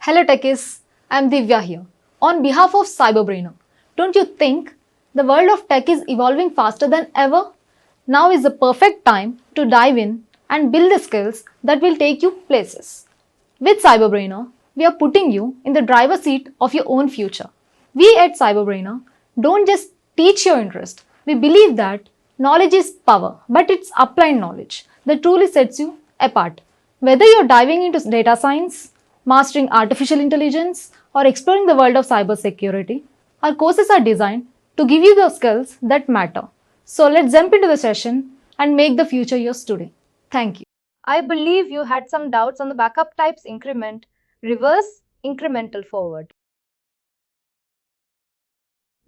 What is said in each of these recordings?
Hello techies, I'm Divya here. On behalf of CyberBrainer, don't you think the world of tech is evolving faster than ever? Now is the perfect time to dive in and build the skills that will take you places. With CyberBrainer, we are putting you in the driver's seat of your own future. We at CyberBrainer don't just teach your interest. We believe that knowledge is power, but it's applied knowledge that truly sets you apart. Whether you're diving into data science, mastering artificial intelligence, or exploring the world of cybersecurity, our courses are designed to give you the skills that matter. So let's jump into the session and make the future yours today. Thank you. I believe you had some doubts on the backup types increment, reverse, incremental forward.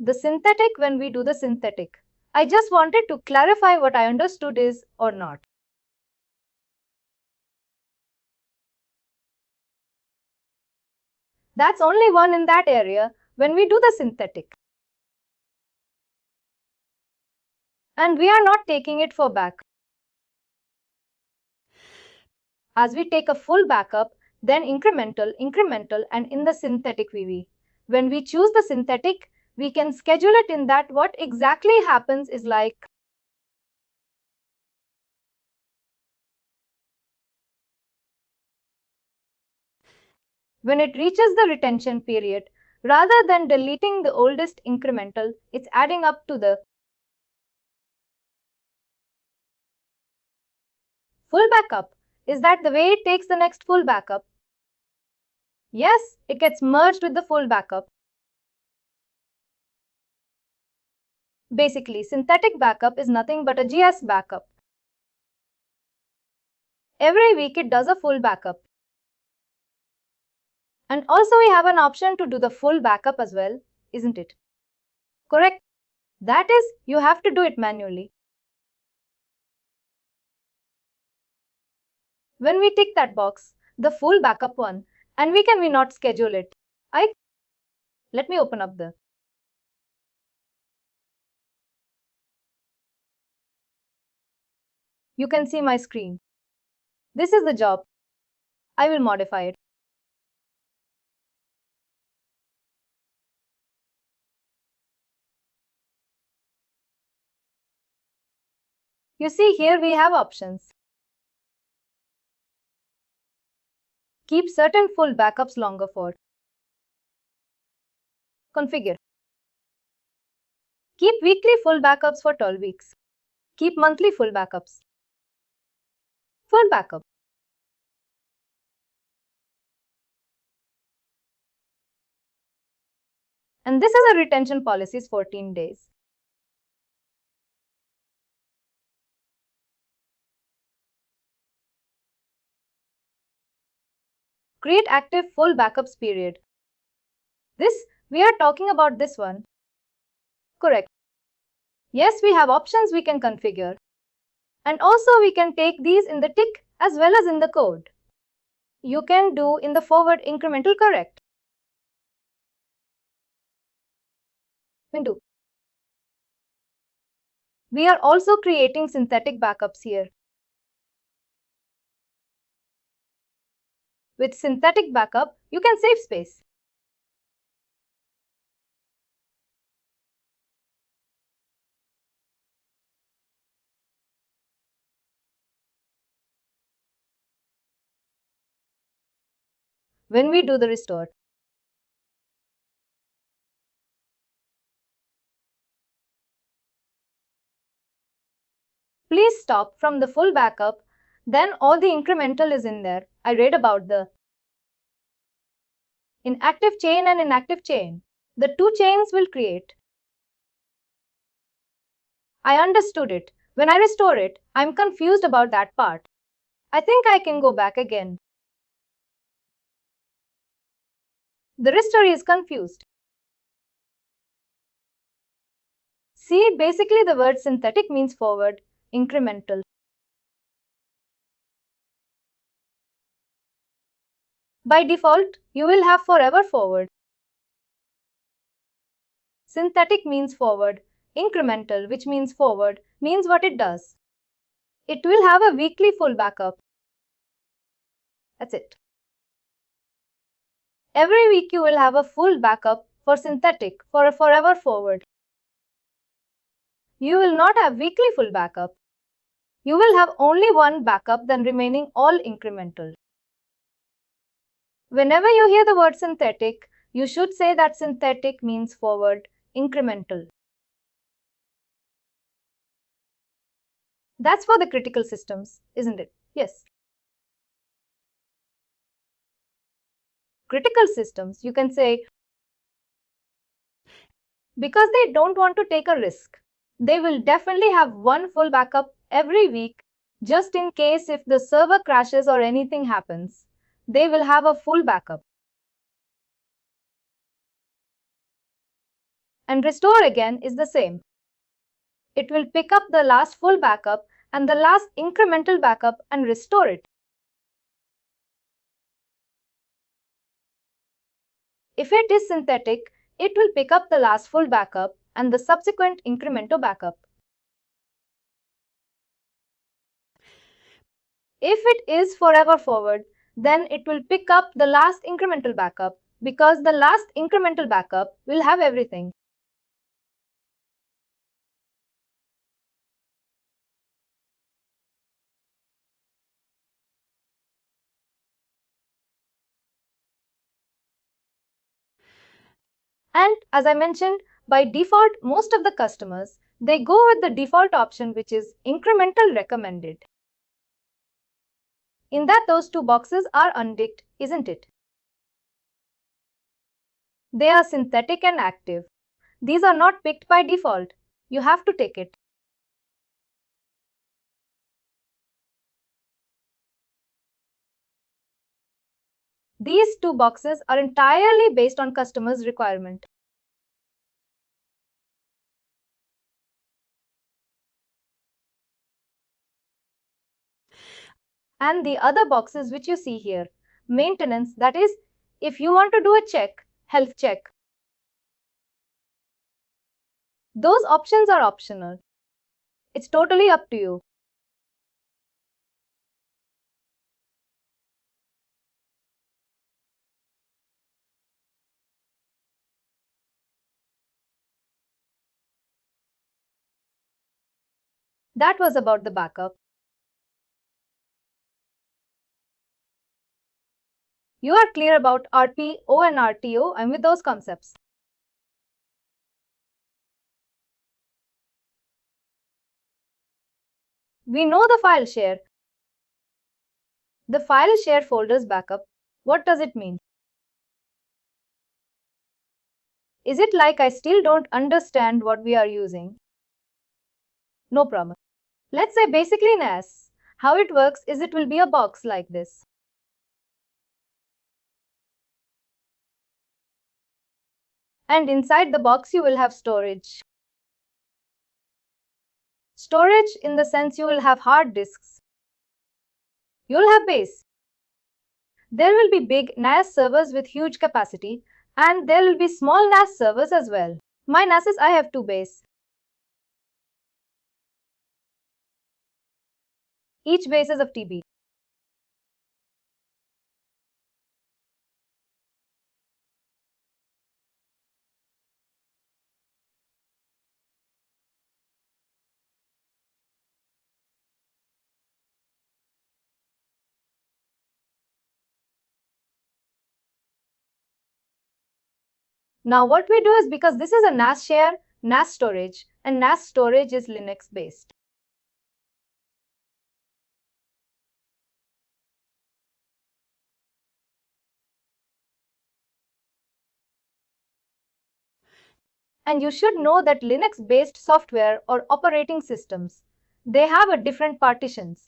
The synthetic when we do the synthetic. I just wanted to clarify what I understood is or not. That's only one in that area when we do the synthetic. And we are not taking it for back. As we take a full backup, then incremental, and in the synthetic VV. When we choose the synthetic, we can schedule it in that what exactly happens is like when it reaches the retention period, rather than deleting the oldest incremental, it's adding up to the full backup. Is that the way it takes the next full backup? Yes, it gets merged with the full backup. Basically, synthetic backup is nothing but a GS backup. Every week it does a full backup. And also we have an option to do the full backup as well, isn't it? Correct. That is, you have to do it manually. When we tick that box, the full backup one, and we not schedule it. Let me open up you can see my screen. This is the job. I will modify it. You see here we have options. Keep certain full backups longer for. Configure. Keep weekly full backups for 12 weeks. Keep monthly full backups. Full backup. And this is a retention policy is 14 days. Create active full backups period. We are talking about this one. Correct. Yes, we have options we can configure. And also we can take these in the tick as well as in the code. You can do in the forward incremental correct. We are also creating synthetic backups here. With synthetic backup, you can save space. When we do the restore, please stop from the full backup, then all the incremental is in there. I read about the inactive chain and inactive chain. The two chains will create. I understood it. When I restore it, I'm confused about that part. I think I can go back again. The restore is confused. See, basically the word synthetic means forward, incremental. By default, you will have forever forward. Synthetic means forward. Incremental, which means forward, means what it does. It will have a weekly full backup. That's it. Every week you will have a full backup for synthetic for a forever forward. You will not have weekly full backup. You will have only one backup, then remaining all incremental. Whenever you hear the word synthetic, you should say that synthetic means forward, incremental. That's for the critical systems, isn't it? Yes. Critical systems, you can say, because they don't want to take a risk. They will definitely have one full backup every week, just in case if the server crashes or anything happens. They will have a full backup. And restore again is the same. It will pick up the last full backup and the last incremental backup and restore it. If it is synthetic, it will pick up the last full backup and the subsequent incremental backup. If it is forever forward, then it will pick up the last incremental backup because the last incremental backup will have everything. And as I mentioned, by default, most of the customers, they go with the default option, which is incremental recommended. In that, those two boxes are unticked, isn't it? They are synthetic and active. These are not picked by default. You have to take it. These two boxes are entirely based on customers' requirement. And the other boxes which you see here, maintenance, that is, if you want to do a check, health check. Those options are optional. It's totally up to you. That was about the backup. You are clear about RPO and RTO and with those concepts. We know the file share. The file share folders backup. What does it mean? Is it like I still don't understand what we are using? No problem. Let's say basically NAS. How it works is it will be a box like this. And inside the box you will have storage. Storage in the sense you will have hard disks. You will have base. There will be big NAS servers with huge capacity, and there will be small NAS servers as well. My NASes, I have two base. Each base is of TB. Now what we do is, because this is a NAS share, NAS storage, and NAS storage is Linux based. And you should know that Linux based software or operating systems, they have a different partitions.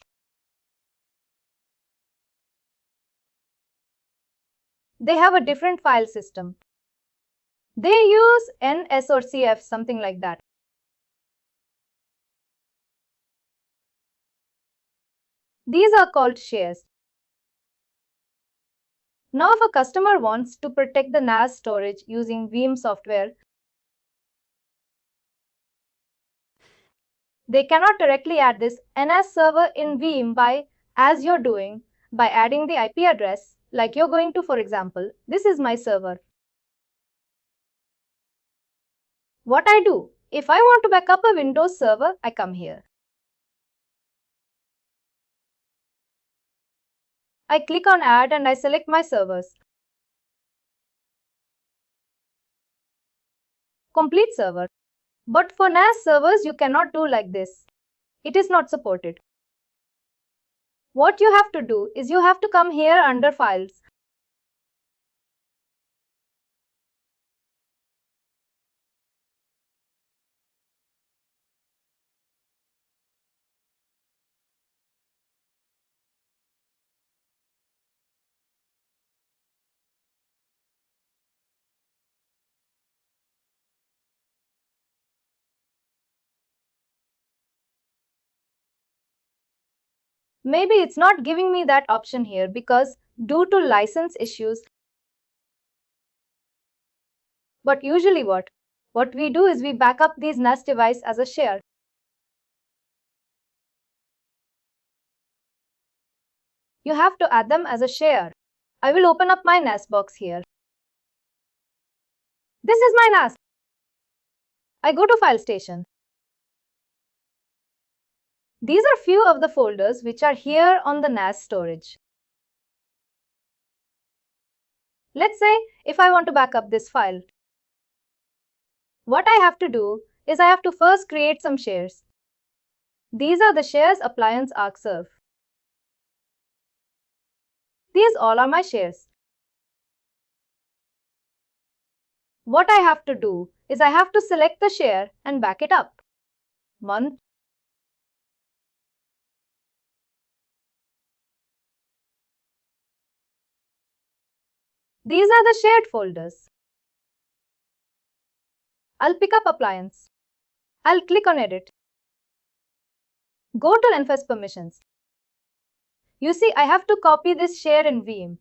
They have a different file system. They use NS or CF, something like that. These are called shares. Now if a customer wants to protect the NAS storage using Veeam software, they cannot directly add this NAS server in Veeam by, as you're doing, by adding the IP address Like you're going to, for example, this is my server. What I do, if I want to back up a Windows server, I come here. I click on Add and I select my servers. Complete server. But for NAS servers, you cannot do like this. It is not supported. What you have to do is you have to come here under Files. Maybe it's not giving me that option here because due to license issues. But usually what we do is we back up these NAS device as a share. You have to add them as a share. I will open up my NAS box here. This is my NAS. I go to File Station. These are few of the folders which are here on the NAS storage. Let's say if I want to back up this file. What I have to do is I have to first create some shares. These are the shares appliance arcserve. These all are my shares. What I have to do is I have to select the share and back it up. Month. These are the shared folders. I'll pick up appliance. I'll click on Edit. Go to Enforce Permissions. You see, I have to copy this share in Veeam.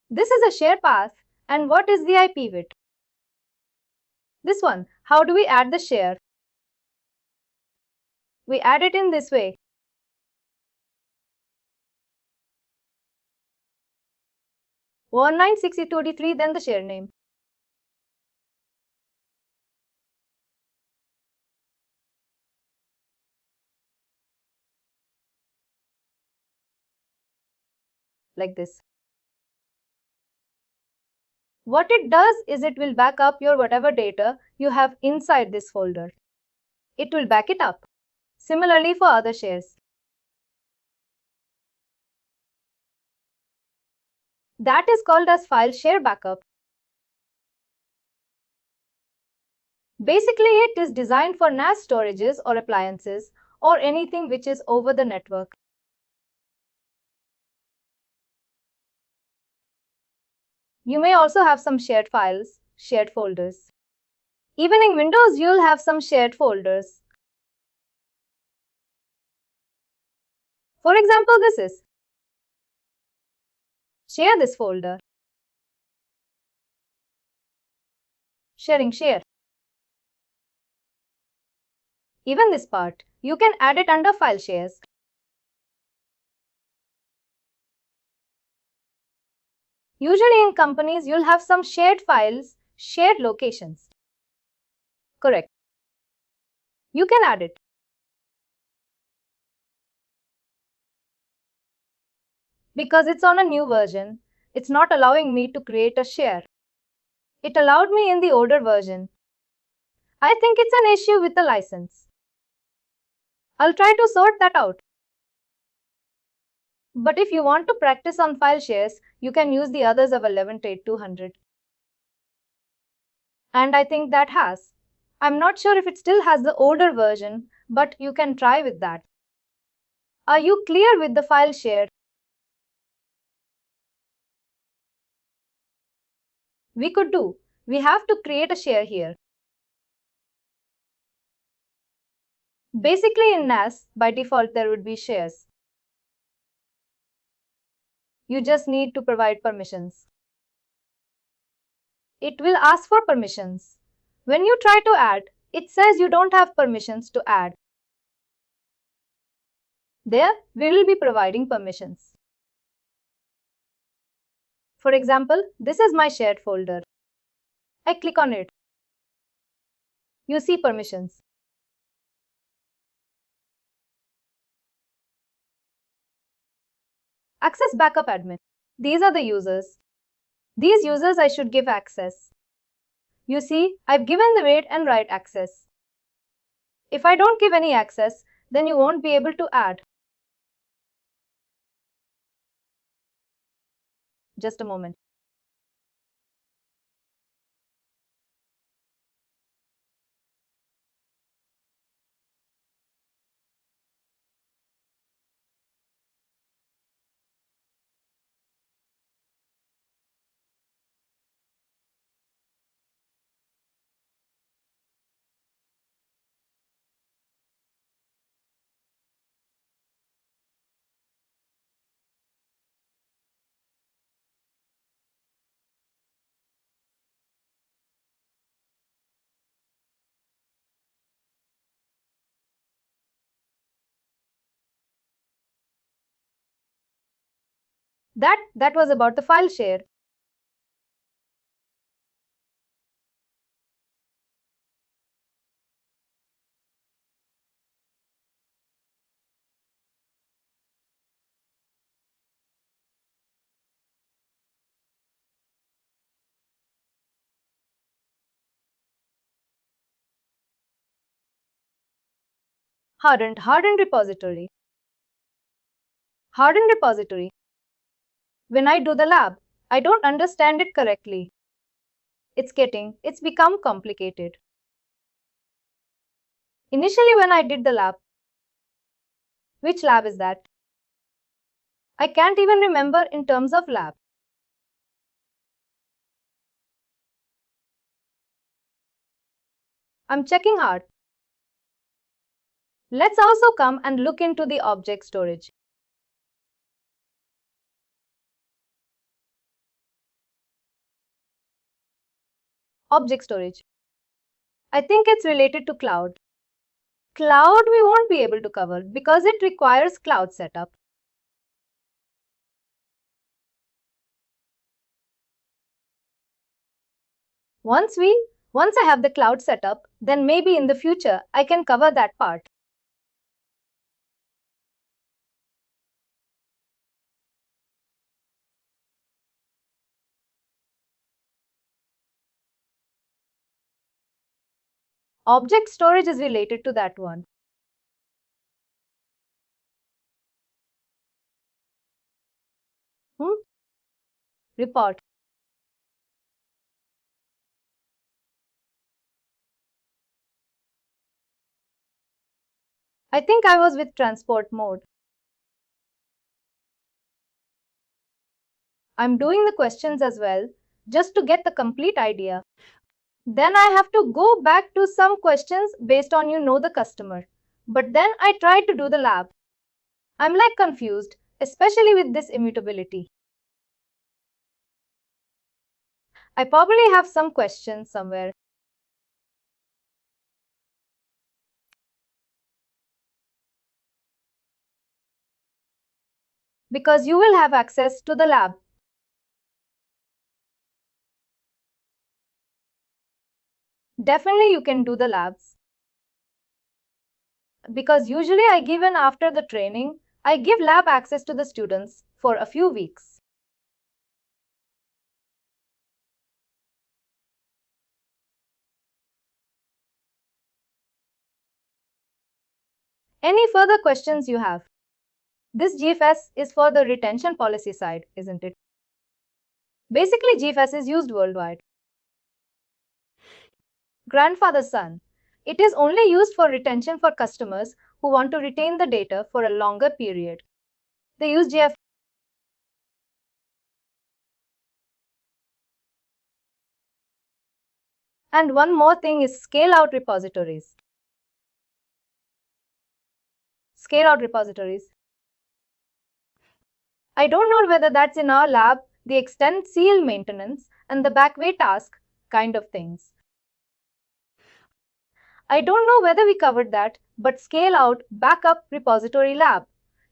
This is a share path, and what is the IP with? This one, how do we add the share? We add it in this way. 196283, then the share name. Like this. What it does is it will back up your whatever data you have inside this folder. It will back it up. Similarly for other shares. That is called as file share backup. Basically, it is designed for NAS storages or appliances or anything which is over the network. You may also have some shared files, shared folders. Even in Windows, you'll have some shared folders. For example, this is share this folder. Sharing share. Even this part, you can add it under file shares. Usually in companies, you'll have some shared files, shared locations. Correct. You can add it. Because it's on a new version, it's not allowing me to create a share. It allowed me in the older version. I think it's an issue with the license. I'll try to sort that out. But if you want to practice on file shares, you can use the others of 11.8.200. And I think that has. I'm not sure if it still has the older version, but you can try with that. Are you clear with the file share? We have to create a share here. Basically in NAS, by default there would be shares. You just need to provide permissions. It will ask for permissions. When you try to add, it says you don't have permissions to add. There, we will be providing permissions. For example, this is my shared folder. I click on it. You see permissions. Access Backup Admin. These are the users. These users I should give access. You see, I've given the read and write access. If I don't give any access, then you won't be able to add. Just a moment. That was about the file share. Hardened repository. Hardened repository. When I do the lab, I don't understand it correctly. It's become complicated. Initially when I did the lab, which lab is that? I can't even remember in terms of lab. I'm checking hard. Let's also come and look into the object storage. Object storage. I think it's related to cloud. Cloud we won't be able to cover because it requires cloud setup. Once I have the cloud setup, then maybe in the future I can cover that part. Object storage is related to that one. Report. I think I was with transport mode. I'm doing the questions as well, just to get the complete idea. Then I have to go back to some questions based on the customer. But then I try to do the lab. I'm like confused, especially with this immutability. I probably have some questions somewhere. Because you will have access to the lab. Definitely you can do the labs. Because usually I give in after the training, I give lab access to the students for a few weeks. Any further questions you have? This GFS is for the retention policy side, isn't it? Basically, GFS is used worldwide. Grandfather son. It is only used for retention for customers who want to retain the data for a longer period. They use GFS. And one more thing is scale-out repositories. Scale-out repositories. I don't know whether that's in our lab, the extend seal maintenance and the backway task kind of things. I don't know whether we covered that, but scale-out backup repository lab.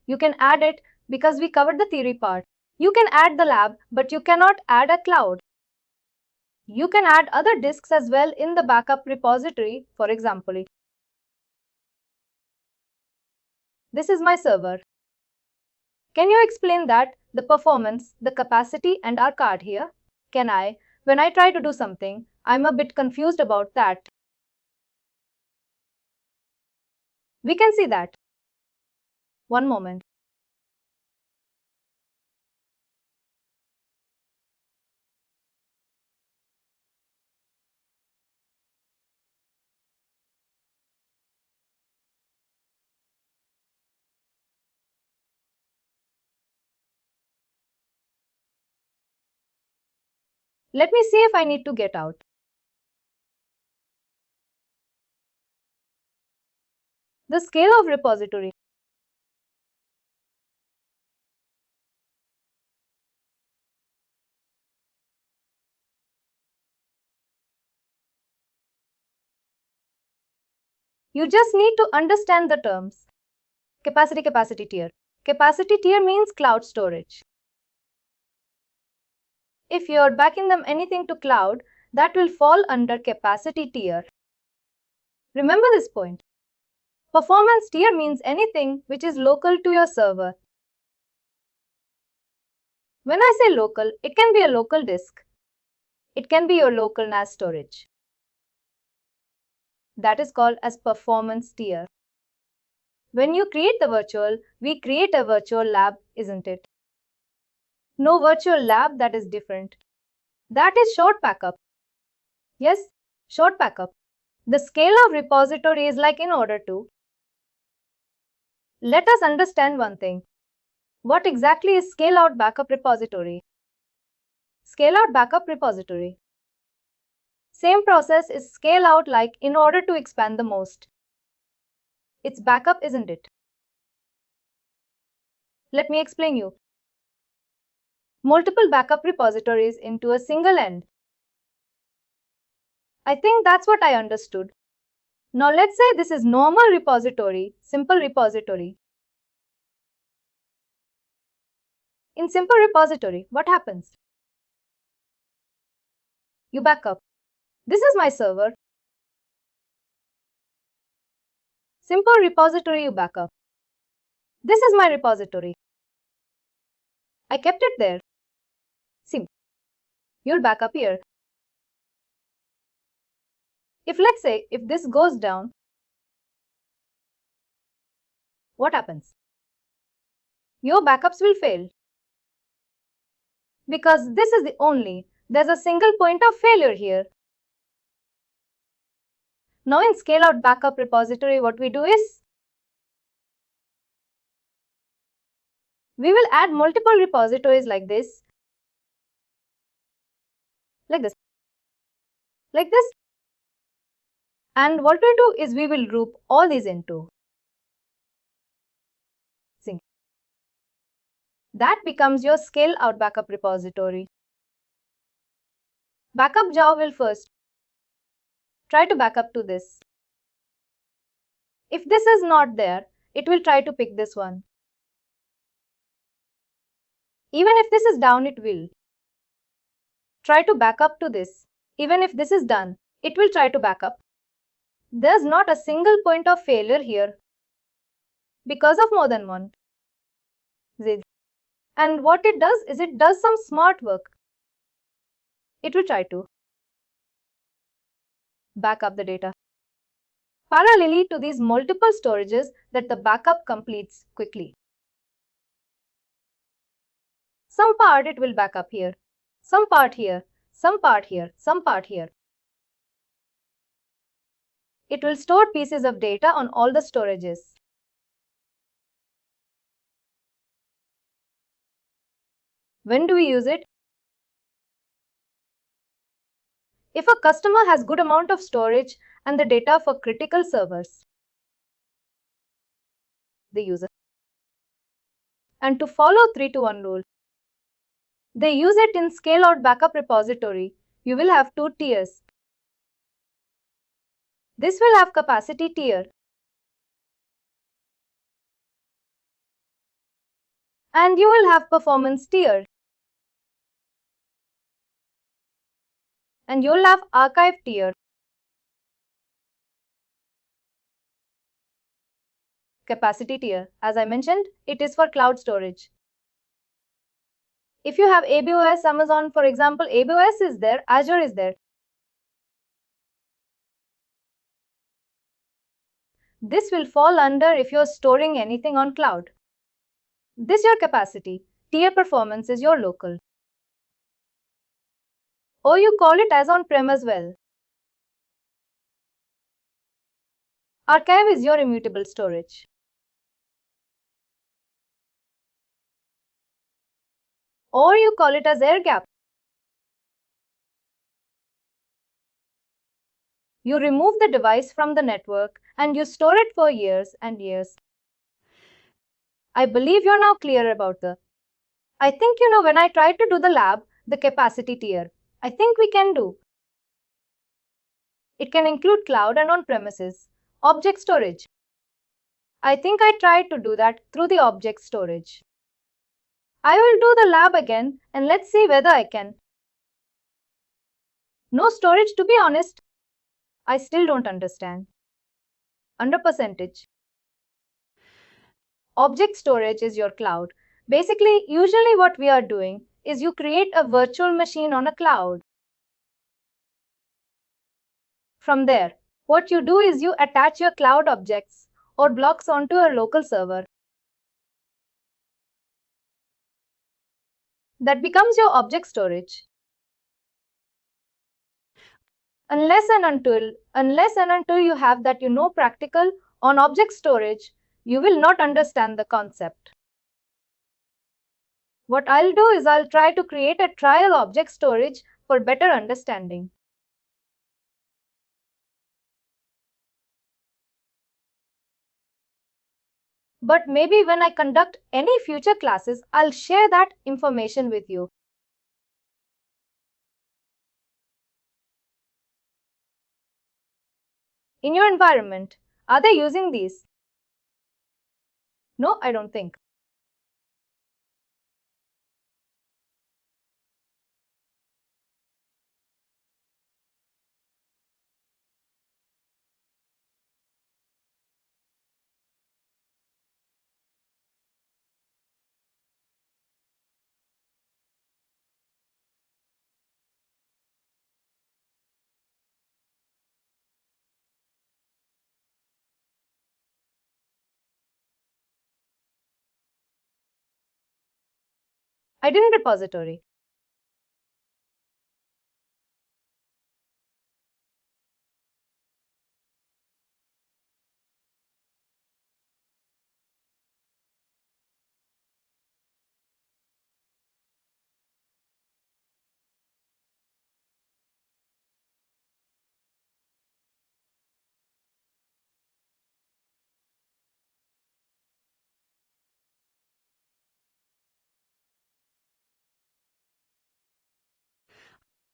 You can add it because we covered the theory part. You can add the lab, but you cannot add a cloud. You can add other disks as well in the backup repository, for example. This is my server. Can you explain that, the performance, the capacity, and our card here? Can I? When I try to do something, I'm a bit confused about that. We can see that. One moment. Let me see if I need to get out. The scale of repository. You just need to understand the terms. Capacity tier. Capacity tier means cloud storage. If you're backing them anything to cloud, that will fall under capacity tier. Remember this point. Performance tier means anything which is local to your server. When I say local, it can be a local disk. It can be your local NAS storage. That is called as performance tier. When you create the virtual, we create a virtual lab, isn't it? No virtual lab, that is different. That is short backup. Yes, short backup. The scale of repository is like in order to. Let us understand one thing. What exactly is scale out backup repository? Scale out backup repository. Same process is scale out like in order to expand the most. It's backup, isn't it? Let me explain you. Multiple backup repositories into a single end. I think that's what I understood. Now let's say this is normal repository, simple repository. In simple repository, what happens? You back up. This is my server. Simple repository, you back up. This is my repository. I kept it there. See, you'll back up here. Let's say if this goes down, what happens? Your backups will fail. Because this is there's a single point of failure here. Now in scale out backup repository, what we do is, we will add multiple repositories like this, like this, like this. And what we do is we will group all these into. See, that becomes your scale out backup repository. Backup job will first try to back up to this. If this is not there, it will try to pick this one. Even if this is down, it will try to back up to this. Even if this is done, it will try to back up. There's not a single point of failure here because of more than one. And what it does is it does some smart work. It will try to back up the data parallelly to these multiple storages that the backup completes quickly. Some part it will back up here, some part here, some part here, some part here. It will store pieces of data on all the storages. When do we use it? If a customer has good amount of storage and the data for critical servers, they use it. And to follow 3-to-1 rule, they use it in scale out backup repository. You will have 2 tiers. This will have capacity tier. And you will have performance tier. And you'll have archive tier. Capacity tier. As I mentioned, it is for cloud storage. If you have AWS, Amazon, for example, AWS is there, Azure is there. This will fall under if you're storing anything on cloud. This your capacity. Tier performance is your local. Or you call it as on-prem as well. Archive is your immutable storage. Or you call it as air gap. You remove the device from the network and you store it for years and years. I believe you're now clear about I think you know when I tried to do the lab, the capacity tier. I think we can do. It can include cloud and on-premises. Object storage. I think I tried to do that through the object storage. I will do the lab again and let's see whether I can. No storage, to be honest. I still don't understand. Under percentage. Object storage is your cloud. Basically, usually what we are doing is you create a virtual machine on a cloud. From there, what you do is you attach your cloud objects or blocks onto a local server. That becomes your object storage. Unless and until you have that practical on object storage, you will not understand the concept. What I'll do is I'll try to create a trial object storage for better understanding. But maybe when I conduct any future classes, I'll share that information with you. In your environment, are they using these? No, I don't think. I didn't repository.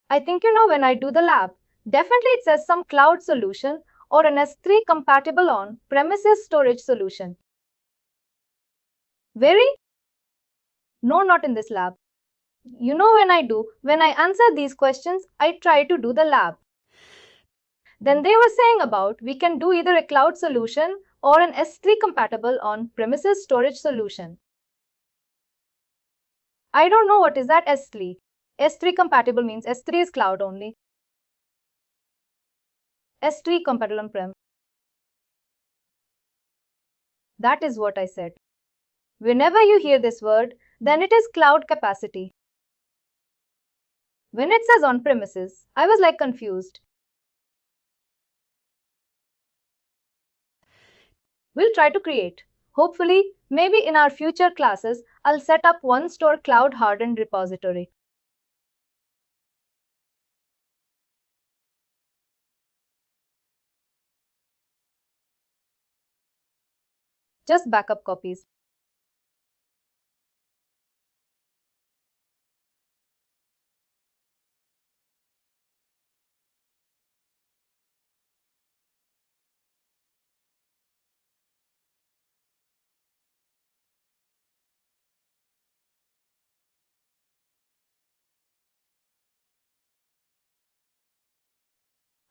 I think you know when I do the lab. Definitely it says some cloud solution or an S3 compatible on-premises storage solution. Very? No, not in this lab. You know when I answer these questions, I try to do the lab. Then they were saying about we can do either a cloud solution or an S3 compatible on-premises storage solution. I don't know what is that S3. S3 compatible means S3 is cloud only. S3 compatible on-prem. That is what I said. Whenever you hear this word, then it is cloud capacity. When it says on-premises, I was like confused. We'll try to create. Hopefully, maybe in our future classes, I'll set up one store cloud hardened repository. Just backup copies.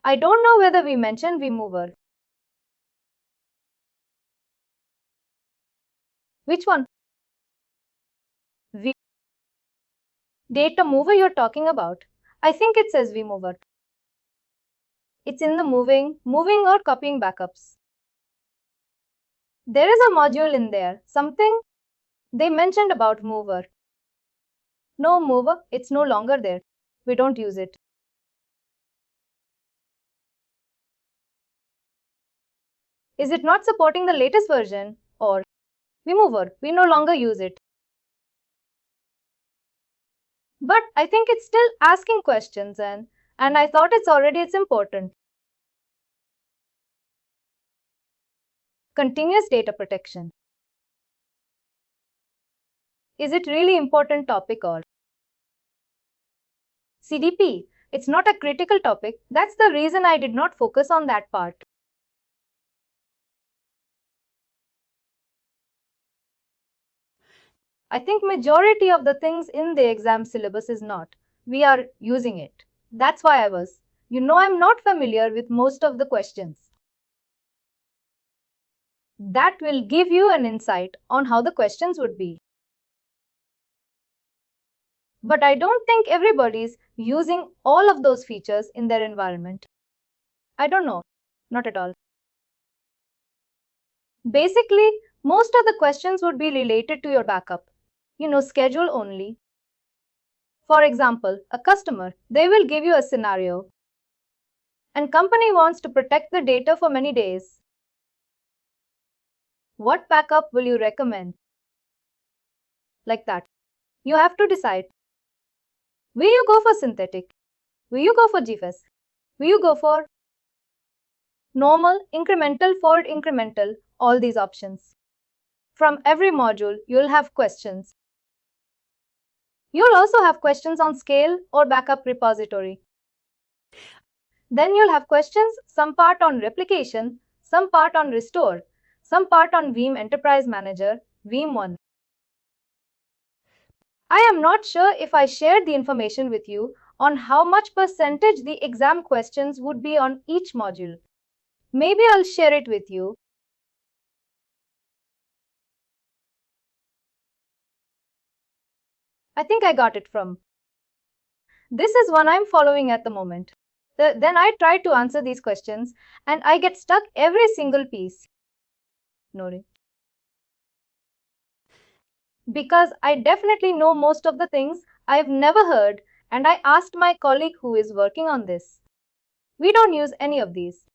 I don't know whether we mentioned vMover. Which one? V Data mover you're talking about. I think it says vMover. It's in the moving or copying backups. There is a module in there, something they mentioned about mover. No mover, it's no longer there. We don't use it. Is it not supporting the latest version? Or vMover, we no longer use it. But I think it's still asking questions and I thought it's important. Continuous data protection. Is it really important topic or CDP? It's not a critical topic. That's the reason I did not focus on that part. I think majority of the things in the exam syllabus is not. We are using it. That's why I'm not familiar with most of the questions. That will give you an insight on how the questions would be. But I don't think everybody's using all of those features in their environment. I don't know. Not at all. Basically, most of the questions would be related to your backup. Schedule only. For example, a customer, they will give you a scenario. And company wants to protect the data for many days. What backup will you recommend? Like that. You have to decide. Will you go for synthetic? Will you go for GFS? Will you go for normal, incremental, forward incremental, all these options? From every module, you'll have questions. You'll also have questions on scale or backup repository. Then you'll have questions, some part on replication, some part on restore, some part on Veeam Enterprise Manager, Veeam 1. I am not sure if I shared the information with you on how much percentage the exam questions would be on each module. Maybe I'll share it with you. I think I got it from. This is one I'm following at the moment. Then I try to answer these questions and I get stuck every single piece. No. Because I definitely know most of the things I've never heard and I asked my colleague who is working on this. We don't use any of these.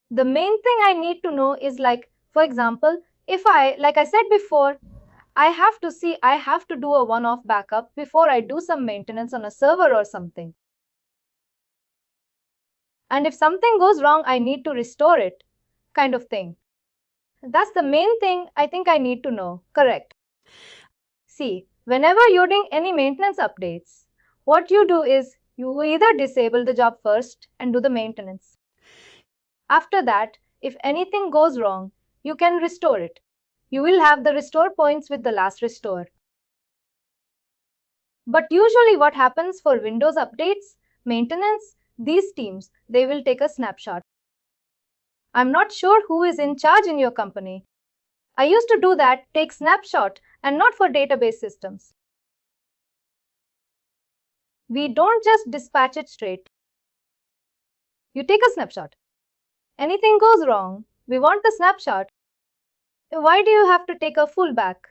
The main thing I need to know is for example, like I said before, I have to do a one-off backup before I do some maintenance on a server or something. And if something goes wrong, I need to restore it, kind of thing. That's the main thing I think I need to know, correct? See, whenever you're doing any maintenance updates, what you do is you either disable the job first and do the maintenance. After that, if anything goes wrong, you can restore it. You will have the restore points with the last restore. But usually what happens for Windows updates, maintenance, these teams, they will take a snapshot. I'm not sure who is in charge in your company. I used to do that, take snapshot, and not for database systems. We don't just dispatch it straight. You take a snapshot. Anything goes wrong, we want the snapshot. Why do you have to take a full back?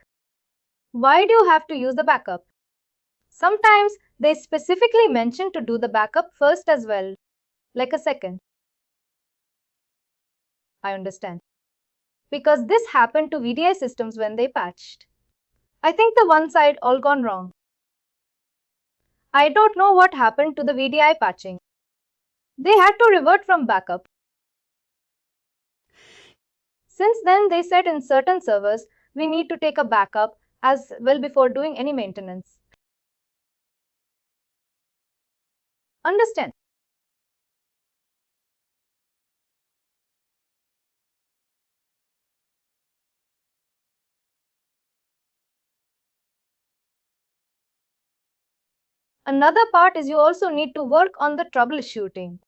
Why do you have to use the backup? Sometimes they specifically mention to do the backup first as well, like a second. I understand. Because this happened to VDI systems when they patched. I think the one side all gone wrong. I don't know what happened to the VDI patching. They had to revert from backup. Since then, they said in certain servers, we need to take a backup as well before doing any maintenance. Understand? Another part is you also need to work on the troubleshooting.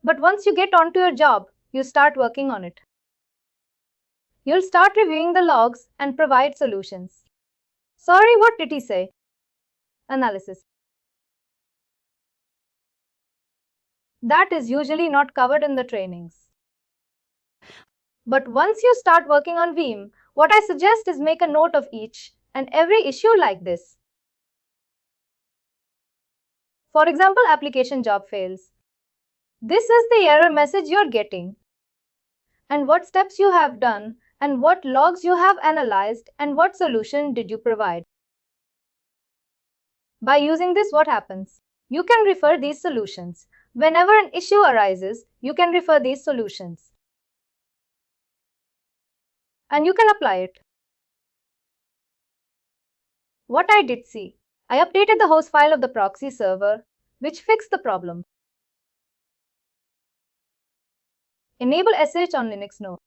But once you get onto your job, you start working on it. You'll start reviewing the logs and provide solutions. Sorry, what did he say? Analysis. That is usually not covered in the trainings. But once you start working on Veeam, what I suggest is make a note of each and every issue like this. For example, application job fails. This is the error message you're getting, and what steps you have done, and what logs you have analyzed, and what solution did you provide. By using this, what happens? You can refer these solutions. Whenever an issue arises, you can refer these solutions. And you can apply it. What I did see, I updated the host file of the proxy server, which fixed the problem. Enable SH on Linux No.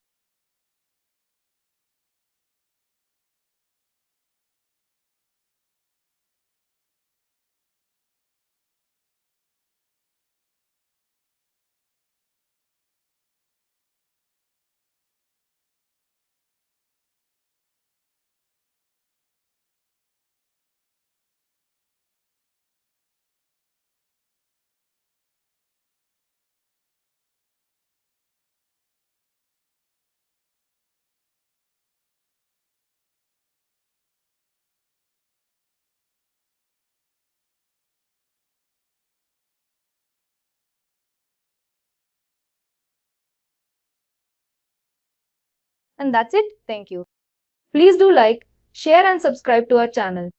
And that's it. Thank you. Please do like, share and subscribe to our channel.